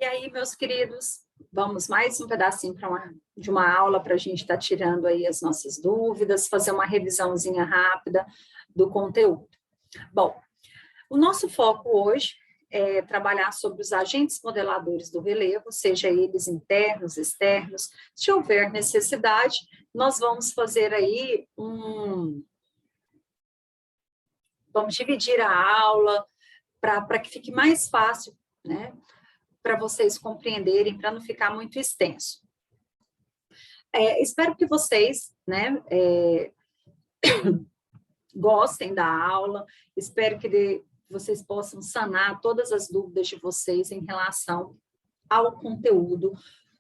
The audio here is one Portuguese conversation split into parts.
E aí, meus queridos, vamos mais um pedacinho de uma aula para a gente estar tirando aí as nossas dúvidas, fazer uma revisãozinha rápida do conteúdo. Bom, o nosso foco hoje é trabalhar sobre os agentes modeladores do relevo, seja eles internos, externos. Se houver necessidade, nós vamos fazer aí Vamos dividir a aula para que fique mais fácil, né? Para vocês compreenderem, para não ficar muito extenso. Espero que vocês, né, gostem da aula, espero que vocês possam sanar todas as dúvidas de vocês em relação ao conteúdo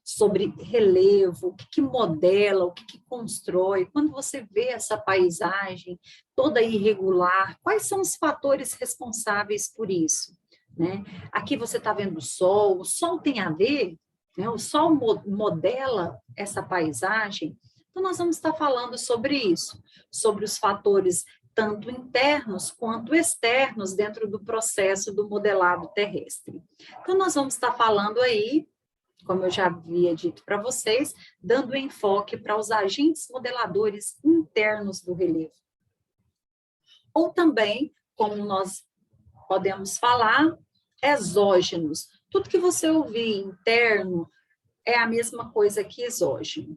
sobre relevo, o que modela, o que constrói, quando você vê essa paisagem toda irregular, quais são os fatores responsáveis por isso? Né? Aqui você está vendo o sol tem a ver, né? O sol modela essa paisagem, então nós vamos estar falando sobre isso, sobre os fatores tanto internos quanto externos dentro do processo do modelado terrestre. Então nós vamos estar falando aí, como eu já havia dito para vocês, dando enfoque para os agentes modeladores internos do relevo. Ou também, como nós podemos falar, exógenos. Tudo que você ouvir interno é a mesma coisa que exógeno.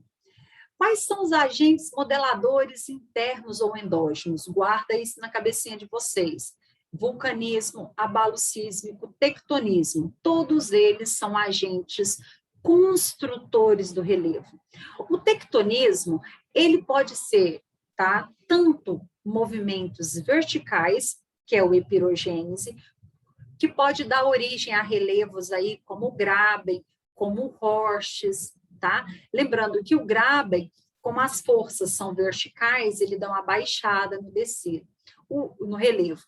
Quais são os agentes modeladores internos ou endógenos? Guarda isso na cabecinha de vocês. Vulcanismo, abalo sísmico, tectonismo, todos eles são agentes construtores do relevo. O tectonismo, ele pode ser, tá, tanto movimentos verticais, que é o epirogênese, que pode dar origem a relevos aí como o Graben, como o Rorschach, tá? Lembrando que o Graben, como as forças são verticais, ele dá uma baixada no relevo.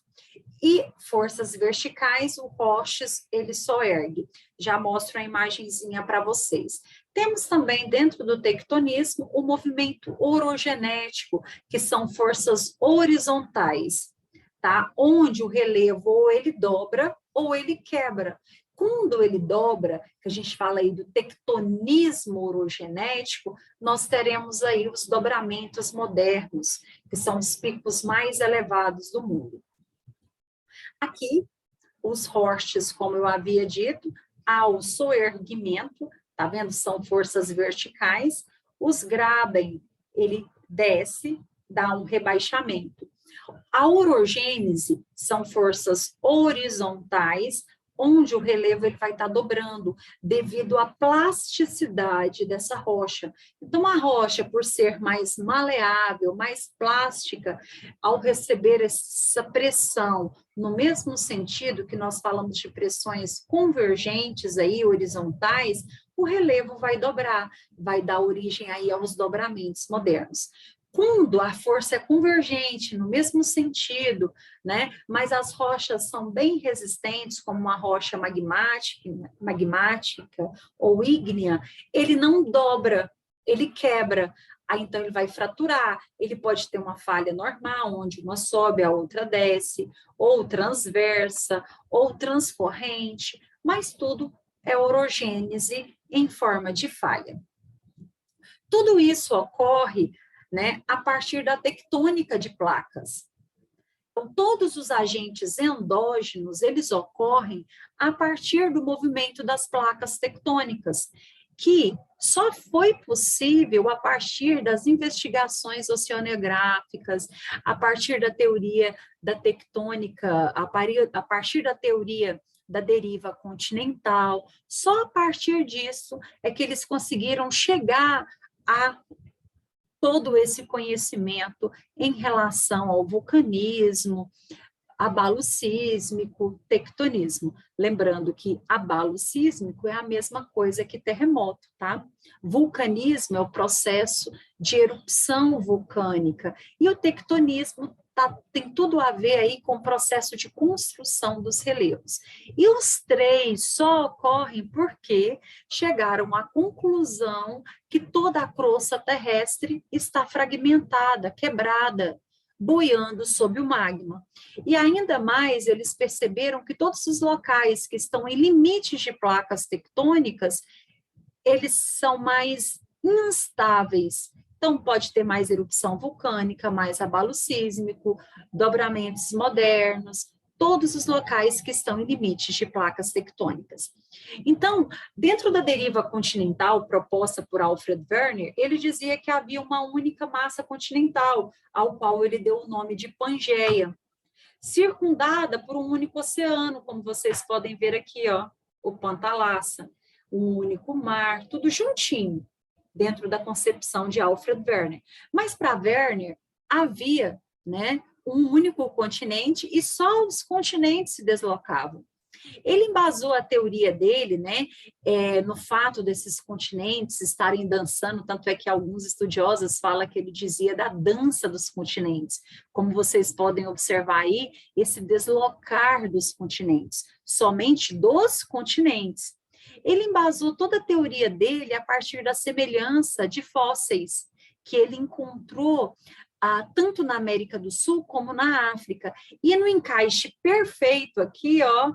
E forças verticais, o Rorschach, ele só ergue. Já mostro a imagenzinha para vocês. Temos também, dentro do tectonismo, o movimento orogenético, que são forças horizontais, tá? Onde o relevo ou ele dobra ou ele quebra. Quando ele dobra, que a gente fala aí do tectonismo orogenético, nós teremos aí os dobramentos modernos, que são os picos mais elevados do mundo. Aqui, os Rorschachs, como eu havia dito, há o soerguimento, tá vendo? São forças verticais. Os Graben, ele desce, dá um rebaixamento. A orogênese são forças horizontais, onde o relevo ele vai estar dobrando, devido à plasticidade dessa rocha. Então, a rocha, por ser mais maleável, mais plástica, ao receber essa pressão, no mesmo sentido que nós falamos de pressões convergentes aí, horizontais, o relevo vai dobrar, vai dar origem aí aos dobramentos modernos. Quando a força é convergente, no mesmo sentido, né? Mas as rochas são bem resistentes, como uma rocha magmática ou ígnea, ele não dobra, ele quebra. Aí, então, ele vai fraturar, ele pode ter uma falha normal, onde uma sobe, a outra desce, ou transversa, ou transcorrente, mas tudo é orogênese em forma de falha. Tudo isso ocorre, né, a partir da tectônica de placas. Então, todos os agentes endógenos, eles ocorrem a partir do movimento das placas tectônicas, que só foi possível a partir das investigações oceanográficas, a partir da teoria da tectônica, a partir da teoria da deriva continental. Só a partir disso é que eles conseguiram chegar a todo esse conhecimento em relação ao vulcanismo, abalo sísmico, tectonismo. Lembrando que abalo sísmico é a mesma coisa que terremoto, tá? Vulcanismo é o processo de erupção vulcânica e o tectonismo tem tudo a ver aí com o processo de construção dos relevos. E os três só ocorrem porque chegaram à conclusão que toda a crosta terrestre está fragmentada, quebrada, boiando sob o magma. E ainda mais, eles perceberam que todos os locais que estão em limites de placas tectônicas, eles são mais instáveis. Então, pode ter mais erupção vulcânica, mais abalo sísmico, dobramentos modernos, todos os locais que estão em limites de placas tectônicas. Então, dentro da deriva continental proposta por Alfred Wegener, ele dizia que havia uma única massa continental, ao qual ele deu o nome de Pangeia, circundada por um único oceano, como vocês podem ver aqui, ó, o Pantalassa, um único mar, tudo juntinho, dentro da concepção de Alfred Wegener. Mas para Wegener havia, né, um único continente e só os continentes se deslocavam. Ele embasou a teoria dele, né, no fato desses continentes estarem dançando, tanto é que alguns estudiosos falam que ele dizia da dança dos continentes. Como vocês podem observar aí, esse deslocar dos continentes, somente dos continentes. Ele embasou toda a teoria dele a partir da semelhança de fósseis que ele encontrou tanto na América do Sul como na África, e no encaixe perfeito aqui, ó,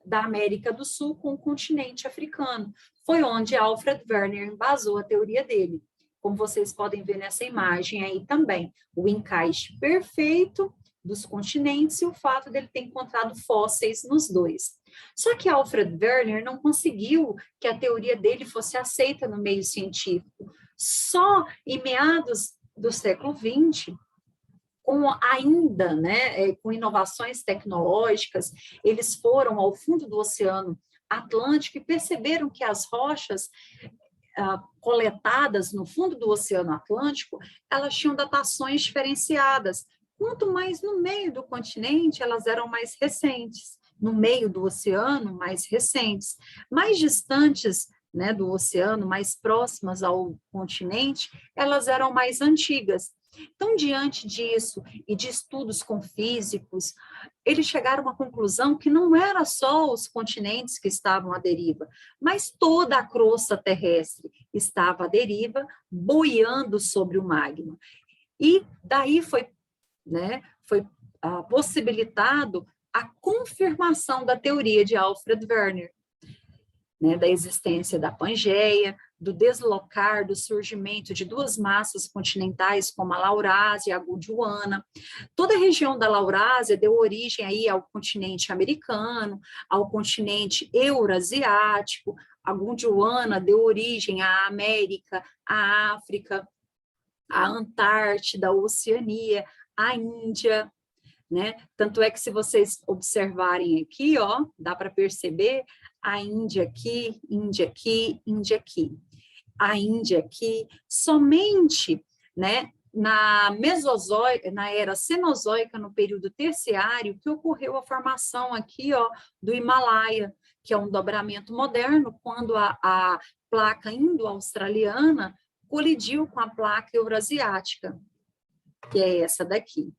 da América do Sul com o continente africano. Foi onde Alfred Wegener embasou a teoria dele. Como vocês podem ver nessa imagem aí também, o encaixe perfeito dos continentes e o fato dele ter encontrado fósseis nos dois. Só que Alfred Wegener não conseguiu que a teoria dele fosse aceita no meio científico. Só em meados do século XX, com ainda, né, com inovações tecnológicas, eles foram ao fundo do Oceano Atlântico e perceberam que as rochas coletadas no fundo do Oceano Atlântico, elas tinham datações diferenciadas. Quanto mais no meio do continente, elas eram mais recentes. No meio do oceano, mais recentes. Mais distantes, né, do oceano, mais próximas ao continente, elas eram mais antigas. Então, diante disso e de estudos com físicos, eles chegaram a uma conclusão que não era só os continentes que estavam à deriva, mas toda a crosta terrestre estava à deriva, boiando sobre o magma. E daí foi possibilitado a confirmação da teoria de Alfred Wegener, né, da existência da Pangeia, do deslocar, do surgimento de duas massas continentais, como a Laurásia e a Gondwana. Toda a região da Laurásia deu origem aí ao continente americano, ao continente eurasiático, a Gondwana deu origem à América, à África, à Antártida, à Oceania, à Índia, né? Tanto é que se vocês observarem aqui, ó, dá para perceber a Índia aqui, Índia aqui, Índia aqui. A Índia aqui, somente, né, na Mesozoica, na era Cenozoica, no período terciário, que ocorreu a formação aqui, ó, do Himalaia, que é um dobramento moderno, quando a placa indo-australiana colidiu com a placa eurasiática, que é essa daqui.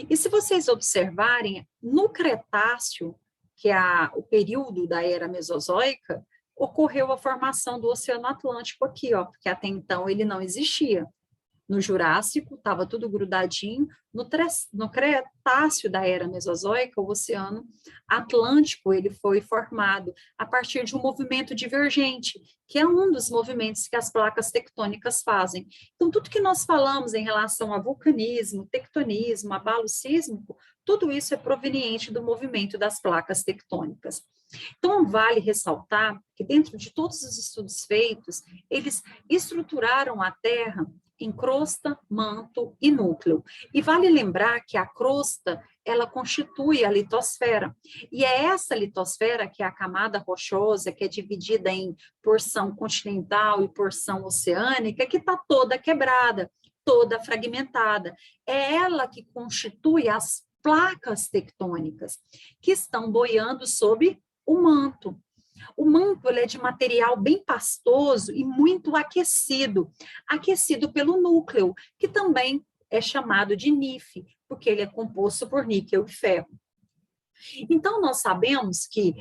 E se vocês observarem, no Cretáceo, que é o período da era Mesozoica, ocorreu a formação do Oceano Atlântico aqui, ó, porque até então ele não existia. No Jurássico, estava tudo grudadinho. No Cretáceo da era Mesozoica, o Oceano Atlântico ele foi formado a partir de um movimento divergente, que é um dos movimentos que as placas tectônicas fazem. Então, tudo que nós falamos em relação a vulcanismo, tectonismo, abalo sísmico, tudo isso é proveniente do movimento das placas tectônicas. Então, vale ressaltar que dentro de todos os estudos feitos, eles estruturaram a Terra em crosta, manto e núcleo. E vale lembrar que a crosta, ela constitui a litosfera. E é essa litosfera, que é a camada rochosa, que é dividida em porção continental e porção oceânica, que está toda quebrada, toda fragmentada. É ela que constitui as placas tectônicas, que estão boiando sob o manto. O manto ele é de material bem pastoso e muito aquecido pelo núcleo, que também é chamado de NIF, porque ele é composto por níquel e ferro. Então, nós sabemos que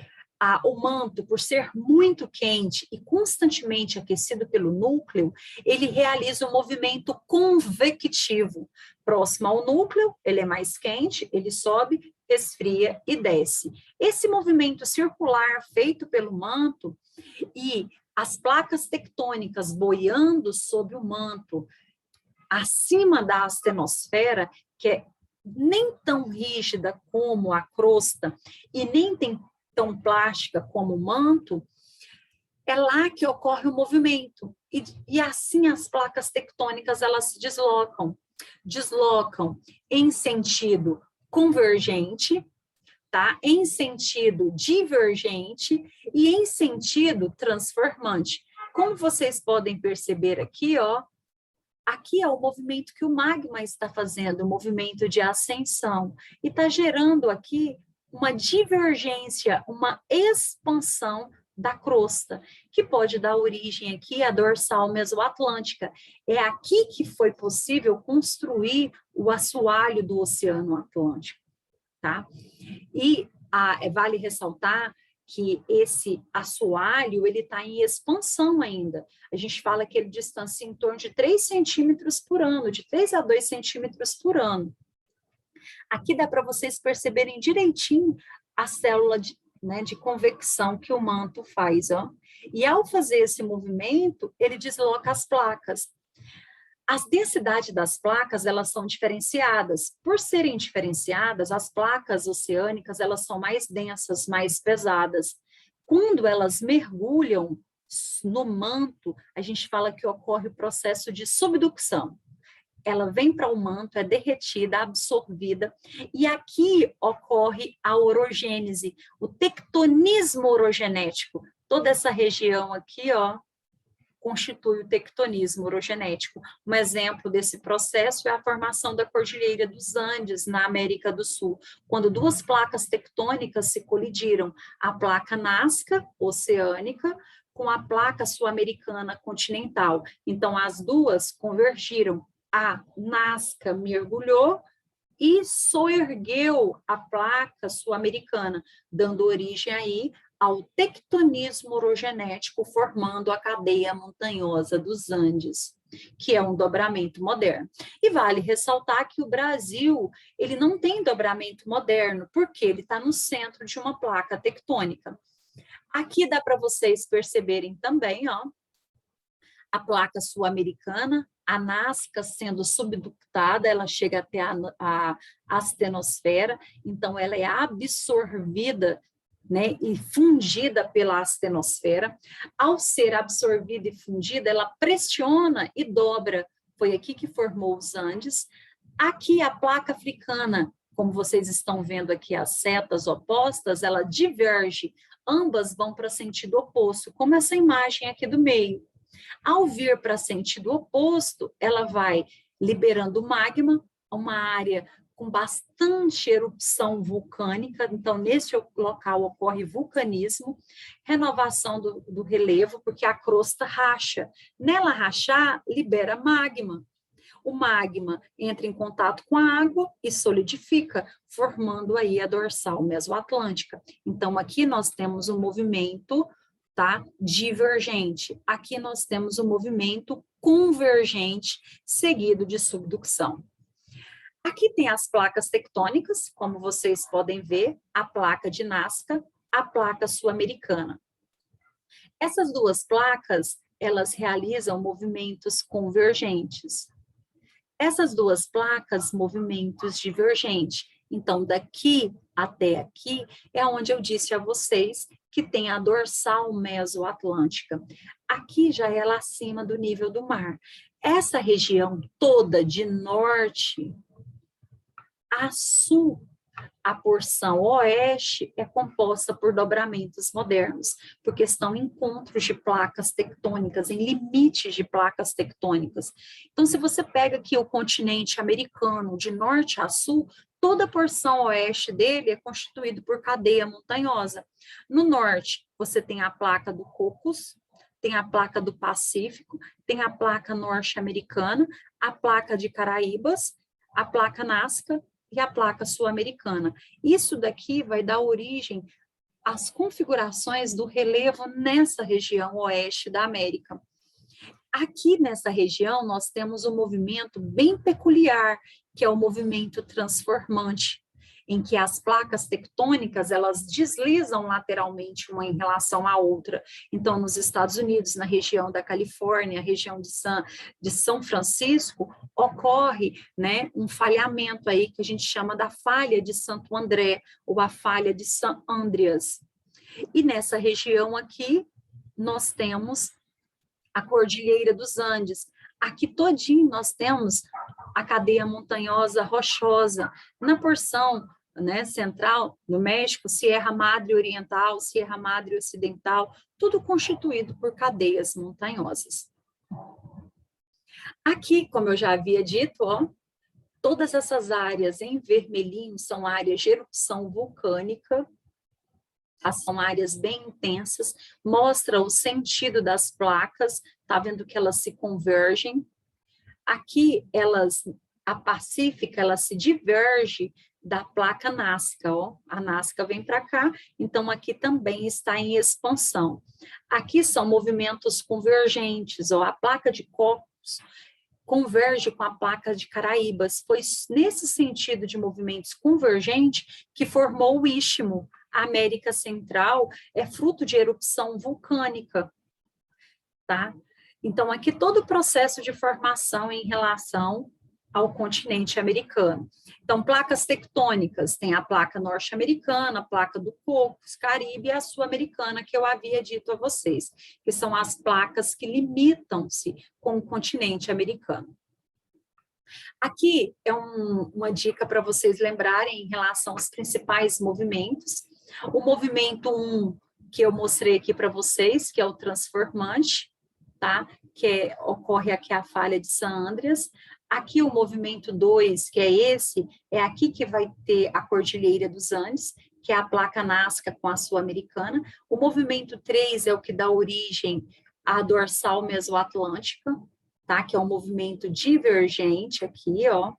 o manto, por ser muito quente e constantemente aquecido pelo núcleo, ele realiza um movimento convectivo. Próximo ao núcleo, ele é mais quente, ele sobe, esfria e desce. Esse movimento circular feito pelo manto e as placas tectônicas boiando sob o manto, acima da astenosfera, que é nem tão rígida como a crosta e nem tão plástica como o manto, é lá que ocorre o movimento. E assim as placas tectônicas elas se deslocam em sentido convergente, tá? Em sentido divergente e em sentido transformante. Como vocês podem perceber aqui, ó, aqui é o movimento que o magma está fazendo, o movimento de ascensão, e está gerando aqui uma divergência, uma expansão da crosta, que pode dar origem aqui à dorsal mesoatlântica. É aqui que foi possível construir o assoalho do Oceano Atlântico, tá? E vale ressaltar que esse assoalho, ele está em expansão ainda. A gente fala que ele distancia em torno de 3 centímetros por ano, de 3 a 2 centímetros por ano. Aqui dá para vocês perceberem direitinho a célula de convecção que o manto faz, ó. E ao fazer esse movimento, ele desloca as placas. As densidades das placas, elas são diferenciadas. Por serem diferenciadas, as placas oceânicas, elas são mais densas, mais pesadas. Quando elas mergulham no manto, a gente fala que ocorre o processo de subducção. Ela vem para o manto, é derretida, absorvida, e aqui ocorre a orogênese, o tectonismo orogenético. Toda essa região aqui, ó, constitui o tectonismo orogenético. Um exemplo desse processo é a formação da Cordilheira dos Andes, na América do Sul, quando duas placas tectônicas se colidiram, a placa Nazca, oceânica, com a placa sul-americana continental. Então, as duas convergiram. A Nazca mergulhou e soergueu a placa sul-americana, dando origem aí ao tectonismo orogenético, formando a cadeia montanhosa dos Andes, que é um dobramento moderno. E vale ressaltar que o Brasil, ele não tem dobramento moderno, porque ele está no centro de uma placa tectônica. Aqui dá para vocês perceberem também, ó, a placa sul-americana, a Nazca sendo subductada, ela chega até a astenosfera, então ela é absorvida, né, e fundida pela astenosfera. Ao ser absorvida e fundida, ela pressiona e dobra. Foi aqui que formou os Andes. Aqui a placa africana, como vocês estão vendo aqui as setas opostas, ela diverge, ambas vão para sentido oposto, como essa imagem aqui do meio. Ao vir para sentido oposto, ela vai liberando magma, uma área com bastante erupção vulcânica, então nesse local ocorre vulcanismo, renovação do relevo, porque a crosta racha. Nela rachar, libera magma. O magma entra em contato com a água e solidifica, formando aí a dorsal mesoatlântica. Então aqui nós temos um movimento, tá, divergente. Aqui nós temos um movimento convergente, seguido de subducção. Aqui tem as placas tectônicas, como vocês podem ver, a placa de Nazca, a placa sul-americana. Essas duas placas, elas realizam movimentos convergentes. Essas duas placas, movimentos divergentes. Então, daqui até aqui é onde eu disse a vocês que tem a dorsal mesoatlântica. Aqui já é lá acima do nível do mar. Essa região toda de norte a sul, a porção oeste é composta por dobramentos modernos, porque estão em encontros de placas tectônicas, em limites de placas tectônicas. Então, se você pega aqui o continente americano, de norte a sul, toda a porção oeste dele é constituído por cadeia montanhosa. No norte, você tem a placa do Cocos, tem a placa do Pacífico, tem a placa norte-americana, a placa de Caraíbas, a placa Nazca, e a placa sul-americana. Isso daqui vai dar origem as configurações do relevo nessa região oeste da América. Aqui nessa região, nós temos um movimento bem peculiar, que é o movimento transformante, em que as placas tectônicas, elas deslizam lateralmente uma em relação à outra. Então, nos Estados Unidos, na região da Califórnia, região de São Francisco, ocorre, né, um falhamento aí que a gente chama da falha de Santo André, ou a falha de San Andreas. E nessa região aqui, nós temos a Cordilheira dos Andes. Aqui todinho nós temos a cadeia montanhosa rochosa. Na porção, né, central, no México, Sierra Madre Oriental, Sierra Madre Ocidental, tudo constituído por cadeias montanhosas. Aqui, como eu já havia dito, ó, todas essas áreas em vermelhinho são áreas de erupção vulcânica, são áreas bem intensas, mostra o sentido das placas, tá vendo que elas se convergem. Aqui, a Pacífica, ela se diverge da placa Nazca, ó. A Nazca vem para cá, então aqui também está em expansão. Aqui são movimentos convergentes, ó. A placa de Cocos converge com a placa de Caraíbas. Foi nesse sentido de movimentos convergentes que formou o Istmo. A América Central é fruto de erupção vulcânica, tá? Então, aqui todo o processo de formação em relação ao continente americano. Então, placas tectônicas, tem a placa norte-americana, a placa do Cocos, Caribe e a sul-americana, que eu havia dito a vocês, que são as placas que limitam-se com o continente americano. Aqui é uma dica para vocês lembrarem em relação aos principais movimentos. O movimento 1, que eu mostrei aqui para vocês, que é o transformante, tá? Ocorre aqui a falha de San Andreas. Aqui o movimento 2, que é esse, é aqui que vai ter a Cordilheira dos Andes, que é a placa Nazca com a Sul-Americana. O movimento 3 é o que dá origem à dorsal mesoatlântica, tá? Que é um movimento divergente aqui, ó.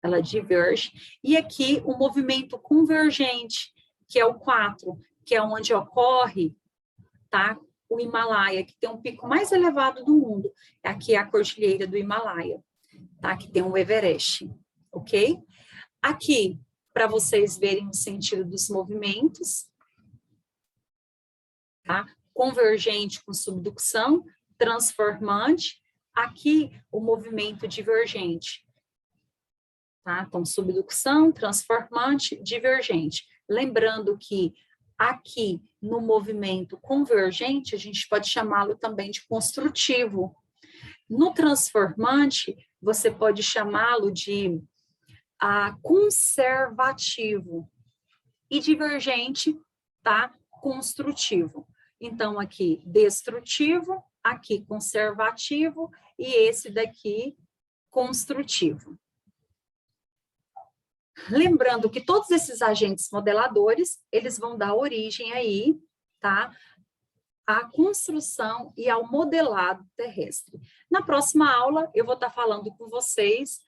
Ela diverge. E aqui o movimento convergente, que é o 4, que é onde ocorre, tá? O Himalaia, que tem um pico mais elevado do mundo. Aqui é a Cordilheira do Himalaia, tá? Que tem o Everest, ok? Aqui, para vocês verem o sentido dos movimentos, tá? Convergente com subducção, transformante. Aqui, o movimento divergente, tá? Então, subducção, transformante, divergente. Lembrando que aqui, no movimento convergente, a gente pode chamá-lo também de construtivo. No transformante, você pode chamá-lo de conservativo. E divergente, tá? Construtivo. Então, aqui, destrutivo, aqui, conservativo, e esse daqui, construtivo. Lembrando que todos esses agentes modeladores, eles vão dar origem aí, tá? À construção e ao modelado terrestre. Na próxima aula, eu vou estar falando com vocês.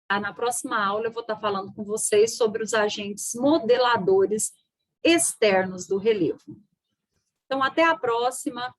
Na próxima aula, eu vou estar falando com vocês sobre os agentes modeladores externos do relevo. Então, até a próxima.